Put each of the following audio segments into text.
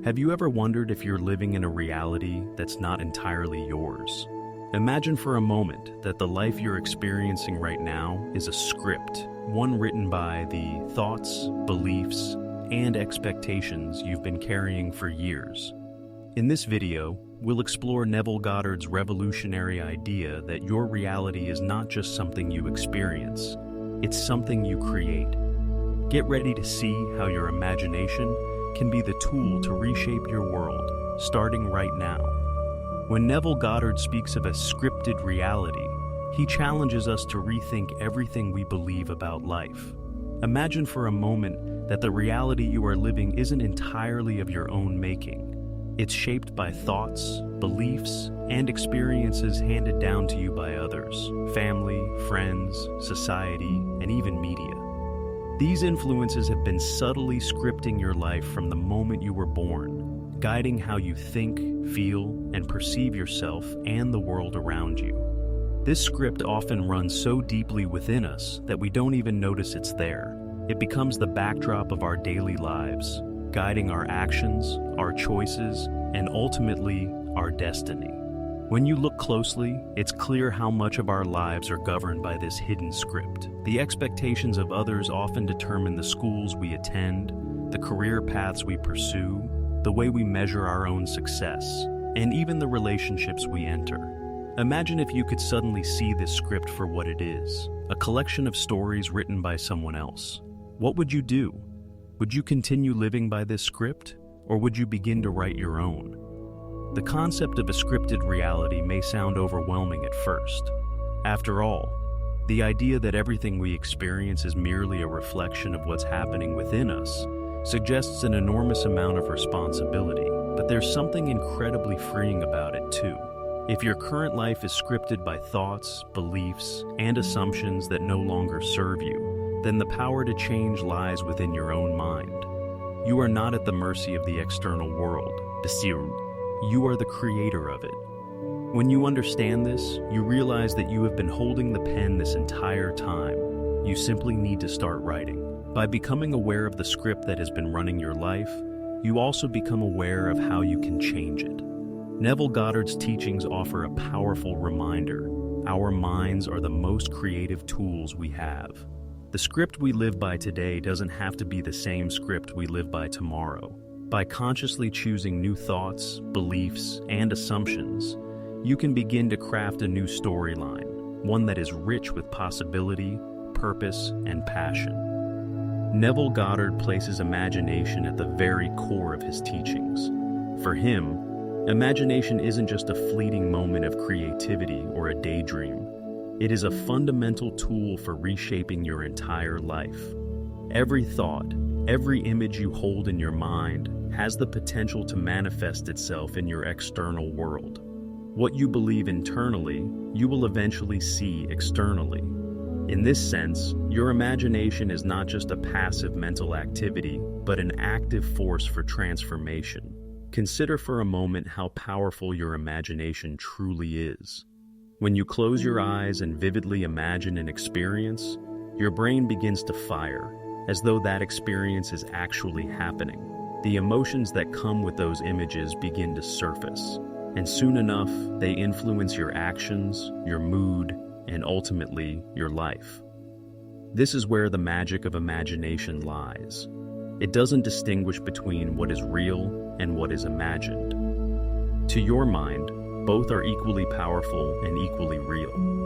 Have you ever wondered if you're living in a reality that's not entirely yours? Imagine for a moment that the life you're experiencing right now is a script, one written by the thoughts, beliefs, and expectations you've been carrying for years. In this video, we'll explore Neville Goddard's revolutionary idea that your reality is not just something you experience, it's something you create. Get ready to see how your imagination can be the tool to reshape your world, starting right now. When Neville Goddard speaks of a scripted reality, he challenges us to rethink everything we believe about life. Imagine for a moment that the reality you are living isn't entirely of your own making. It's shaped by thoughts, beliefs, and experiences handed down to you by others, family, friends, society, and even media. These influences have been subtly scripting your life from the moment you were born, guiding how you think, feel, and perceive yourself and the world around you. This script often runs so deeply within us that we don't even notice it's there. It becomes the backdrop of our daily lives, guiding our actions, our choices, and ultimately, our destiny. When you look closely, it's clear how much of our lives are governed by this hidden script. The expectations of others often determine the schools we attend, the career paths we pursue, the way we measure our own success, and even the relationships we enter. Imagine if you could suddenly see this script for what it is, a collection of stories written by someone else. What would you do? Would you continue living by this script, or would you begin to write your own? The concept of a scripted reality may sound overwhelming at first. After all, the idea that everything we experience is merely a reflection of what's happening within us suggests an enormous amount of responsibility, but there's something incredibly freeing about it too. If your current life is scripted by thoughts, beliefs, and assumptions that no longer serve you, then the power to change lies within your own mind. You are not at the mercy of the external world, Basiru. You are the creator of it. When you understand this, you realize that you have been holding the pen this entire time. You simply need to start writing. By becoming aware of the script that has been running your life, you also become aware of how you can change it. Neville Goddard's teachings offer a powerful reminder. Our minds are the most creative tools we have. The script we live by today doesn't have to be the same script we live by tomorrow. By consciously choosing new thoughts, beliefs, and assumptions, you can begin to craft a new storyline, one that is rich with possibility, purpose, and passion. Neville Goddard places imagination at the very core of his teachings. For him, imagination isn't just a fleeting moment of creativity or a daydream. It is a fundamental tool for reshaping your entire life. Every thought, every image you hold in your mind has the potential to manifest itself in your external world. What you believe internally, you will eventually see externally. In this sense, your imagination is not just a passive mental activity, but an active force for transformation. Consider for a moment how powerful your imagination truly is. When you close your eyes and vividly imagine an experience, your brain begins to fire, as though that experience is actually happening. The emotions that come with those images begin to surface, and soon enough, they influence your actions, your mood, and ultimately, your life. This is where the magic of imagination lies. It doesn't distinguish between what is real and what is imagined. To your mind, both are equally powerful and equally real.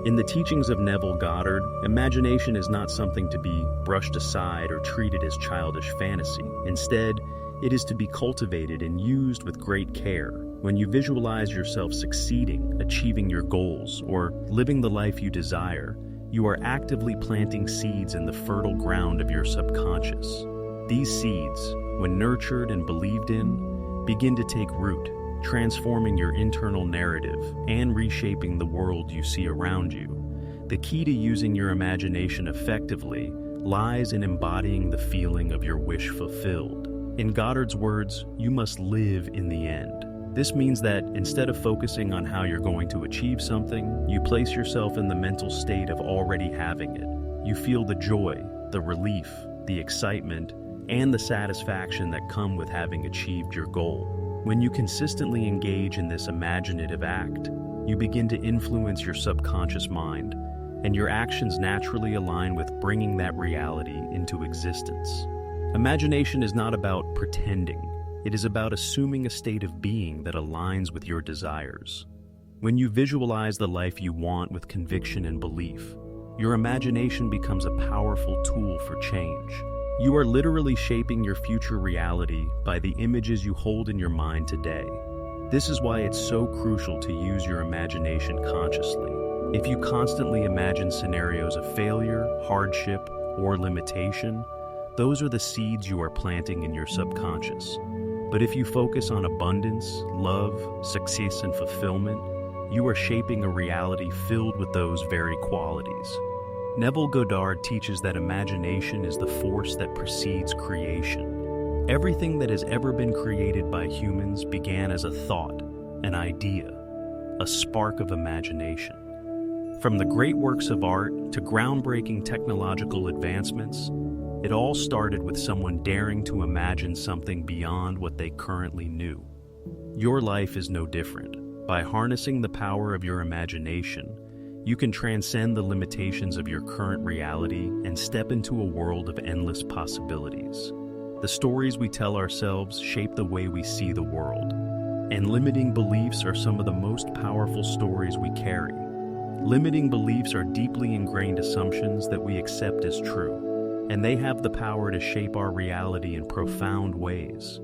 In the teachings of Neville Goddard, imagination is not something to be brushed aside or treated as childish fantasy. Instead, it is to be cultivated and used with great care. When you visualize yourself succeeding, achieving your goals, or living the life you desire, you are actively planting seeds in the fertile ground of your subconscious. These seeds, when nurtured and believed in, begin to take root, transforming your internal narrative and reshaping the world you see around you. The key to using your imagination effectively lies in embodying the feeling of your wish fulfilled. In Goddard's words, you must live in the end. This means that instead of focusing on how you're going to achieve something, you place yourself in the mental state of already having it. You feel the joy, the relief, the excitement, and the satisfaction that come with having achieved your goal. When you consistently engage in this imaginative act, you begin to influence your subconscious mind, and your actions naturally align with bringing that reality into existence. Imagination is not about pretending. It is about assuming a state of being that aligns with your desires. When you visualize the life you want with conviction and belief, your imagination becomes a powerful tool for change. You are literally shaping your future reality by the images you hold in your mind today. This is why it's so crucial to use your imagination consciously. If you constantly imagine scenarios of failure, hardship, or limitation, those are the seeds you are planting in your subconscious. But if you focus on abundance, love, success, and fulfillment, you are shaping a reality filled with those very qualities. Neville Goddard teaches that imagination is the force that precedes creation. Everything that has ever been created by humans began as a thought, an idea, a spark of imagination. From the great works of art to groundbreaking technological advancements, it all started with someone daring to imagine something beyond what they currently knew. Your life is no different. By harnessing the power of your imagination, you can transcend the limitations of your current reality and step into a world of endless possibilities. The stories we tell ourselves shape the way we see the world, and limiting beliefs are some of the most powerful stories we carry. Limiting beliefs are deeply ingrained assumptions that we accept as true, and they have the power to shape our reality in profound ways.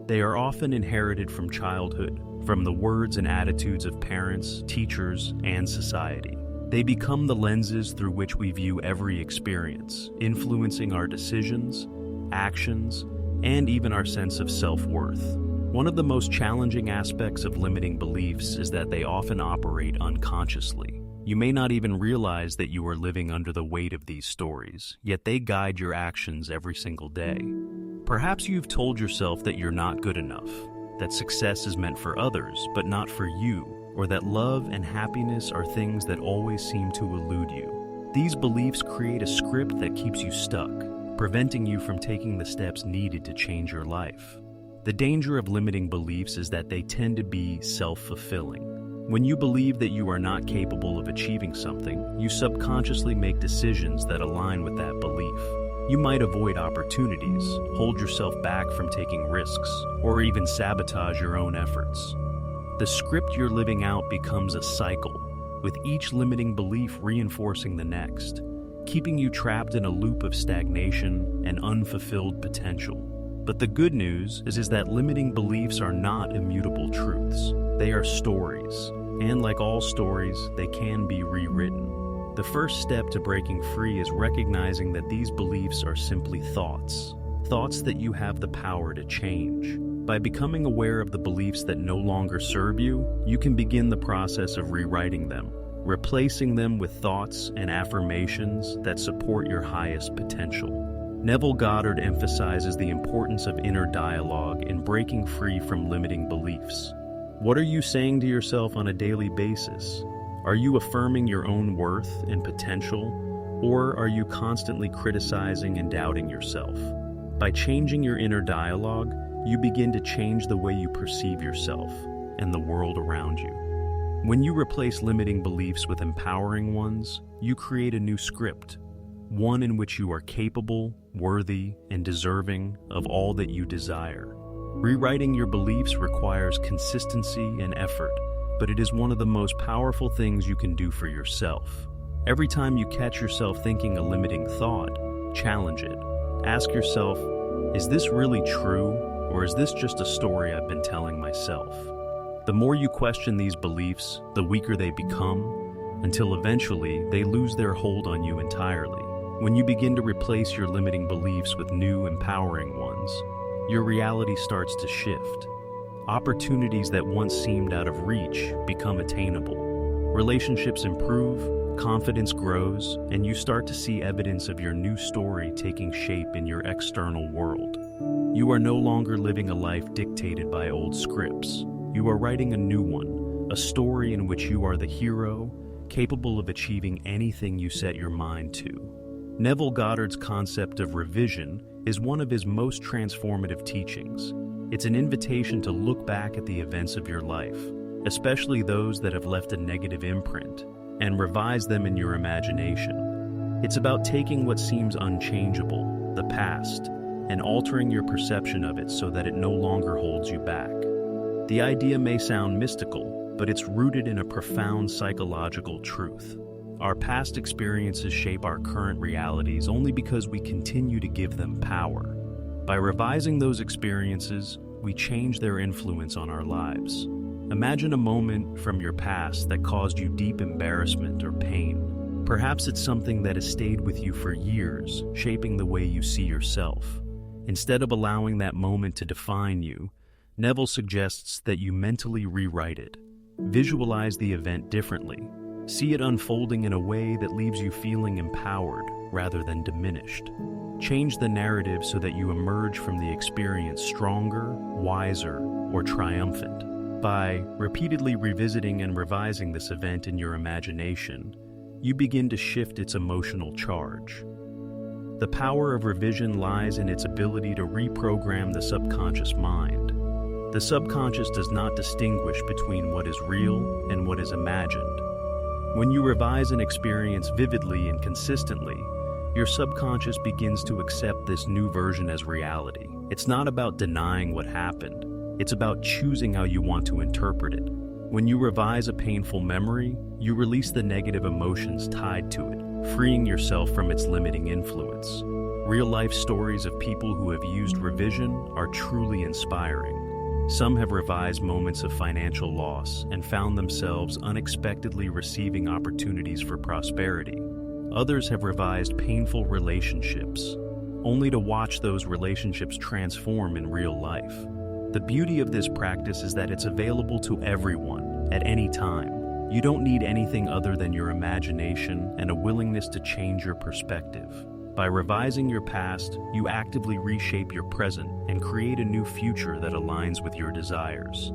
They are often inherited from childhood, from the words and attitudes of parents, teachers, and society. They become the lenses through which we view every experience, influencing our decisions, actions, and even our sense of self-worth. One of the most challenging aspects of limiting beliefs is that they often operate unconsciously. You may not even realize that you are living under the weight of these stories, yet they guide your actions every single day. Perhaps you've told yourself that you're not good enough, that success is meant for others but not for you, or that love and happiness are things that always seem to elude you. These beliefs create a script that keeps you stuck, preventing you from taking the steps needed to change your life. The danger of limiting beliefs is that they tend to be self-fulfilling. When you believe that you are not capable of achieving something, you subconsciously make decisions that align with that belief. You might avoid opportunities, hold yourself back from taking risks, or even sabotage your own efforts. The script you're living out becomes a cycle, with each limiting belief reinforcing the next, keeping you trapped in a loop of stagnation and unfulfilled potential. But the good news is that limiting beliefs are not immutable truths. They are stories, and like all stories, they can be rewritten. The first step to breaking free is recognizing that these beliefs are simply thoughts that you have the power to change. By becoming aware of the beliefs that no longer serve you, you can begin the process of rewriting them, replacing them with thoughts and affirmations that support your highest potential. Neville Goddard emphasizes the importance of inner dialogue in breaking free from limiting beliefs. What are you saying to yourself on a daily basis? Are you affirming your own worth and potential, or are you constantly criticizing and doubting yourself? By changing your inner dialogue, you begin to change the way you perceive yourself and the world around you. When you replace limiting beliefs with empowering ones, you create a new script, one in which you are capable, worthy, and deserving of all that you desire. Rewriting your beliefs requires consistency and effort, but it is one of the most powerful things you can do for yourself. Every time you catch yourself thinking a limiting thought, challenge it. Ask yourself, is this really true, or is this just a story I've been telling myself? The more you question these beliefs, the weaker they become, until eventually they lose their hold on you entirely. When you begin to replace your limiting beliefs with new, empowering ones, your reality starts to shift. Opportunities that once seemed out of reach become attainable. Relationships improve, confidence grows, and you start to see evidence of your new story taking shape in your external world. You are no longer living a life dictated by old scripts. You are writing a new one, a story in which you are the hero, capable of achieving anything you set your mind to. Neville Goddard's concept of revision is one of his most transformative teachings. It's an invitation to look back at the events of your life, especially those that have left a negative imprint, and revise them in your imagination. It's about taking what seems unchangeable, the past, and altering your perception of it so that it no longer holds you back. The idea may sound mystical, but it's rooted in a profound psychological truth. Our past experiences shape our current realities only because we continue to give them power. By revising those experiences, we change their influence on our lives. Imagine a moment from your past that caused you deep embarrassment or pain. Perhaps it's something that has stayed with you for years, shaping the way you see yourself. Instead of allowing that moment to define you, Neville suggests that you mentally rewrite it. Visualize the event differently. See it unfolding in a way that leaves you feeling empowered rather than diminished. Change the narrative so that you emerge from the experience stronger, wiser, or triumphant. By repeatedly revisiting and revising this event in your imagination, you begin to shift its emotional charge. The power of revision lies in its ability to reprogram the subconscious mind. The subconscious does not distinguish between what is real and what is imagined. When you revise an experience vividly and consistently, your subconscious begins to accept this new version as reality. It's not about denying what happened. It's about choosing how you want to interpret it. When you revise a painful memory, you release the negative emotions tied to it, freeing yourself from its limiting influence. Real-life stories of people who have used revision are truly inspiring. Some have revised moments of financial loss and found themselves unexpectedly receiving opportunities for prosperity. Others have revised painful relationships, only to watch those relationships transform in real life. The beauty of this practice is that it's available to everyone, at any time. You don't need anything other than your imagination and a willingness to change your perspective. By revising your past, you actively reshape your present and create a new future that aligns with your desires.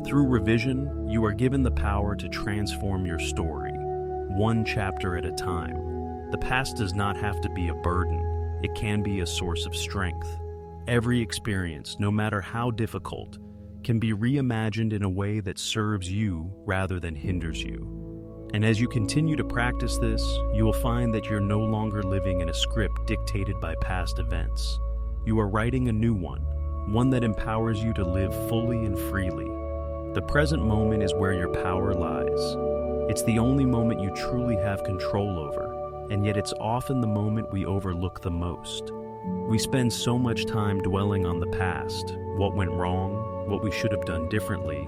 Through revision, you are given the power to transform your story, one chapter at a time. The past does not have to be a burden. It can be a source of strength. Every experience, no matter how difficult, can be reimagined in a way that serves you rather than hinders you. And as you continue to practice this, you will find that you're no longer living in a script dictated by past events. You are writing a new one that empowers you to live fully and freely. The present moment is where your power lies. It's the only moment you truly have control over, and yet it's often the moment we overlook the most. We spend so much time dwelling on the past, what went wrong, what we should have done differently,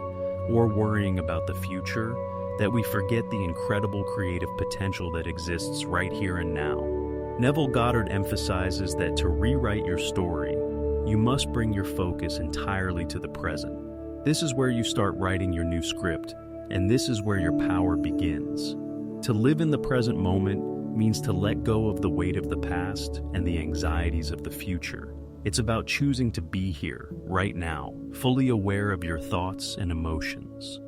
or worrying about the future, that we forget the incredible creative potential that exists right here and now. Neville Goddard emphasizes that to rewrite your story, you must bring your focus entirely to the present. This is where you start writing your new script, and this is where your power begins. To live in the present moment means to let go of the weight of the past and the anxieties of the future. It's about choosing to be here, right now, fully aware of your thoughts and emotions.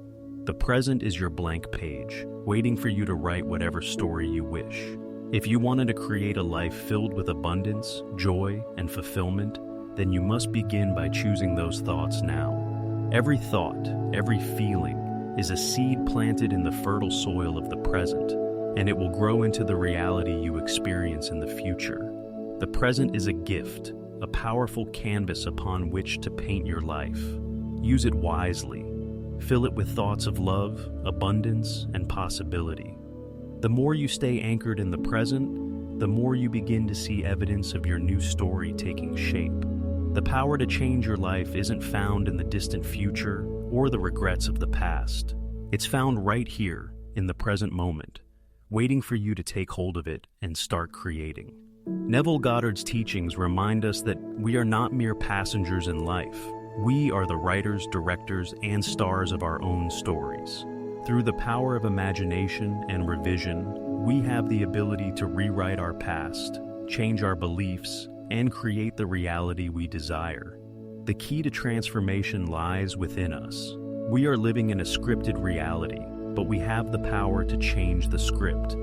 The present is your blank page, waiting for you to write whatever story you wish. If you wanted to create a life filled with abundance, joy, and fulfillment, then you must begin by choosing those thoughts now. Every thought, every feeling, is a seed planted in the fertile soil of the present, and it will grow into the reality you experience in the future. The present is a gift, a powerful canvas upon which to paint your life. Use it wisely. Fill it with thoughts of love, abundance, and possibility. The more you stay anchored in the present, the more you begin to see evidence of your new story taking shape. The power to change your life isn't found in the distant future or the regrets of the past. It's found right here, in the present moment, waiting for you to take hold of it and start creating. Neville Goddard's teachings remind us that we are not mere passengers in life. We are the writers, directors, and stars of our own stories. Through the power of imagination and revision, we have the ability to rewrite our past, change our beliefs, and create the reality we desire. The key to transformation lies within us. We are living in a scripted reality, but we have the power to change the script.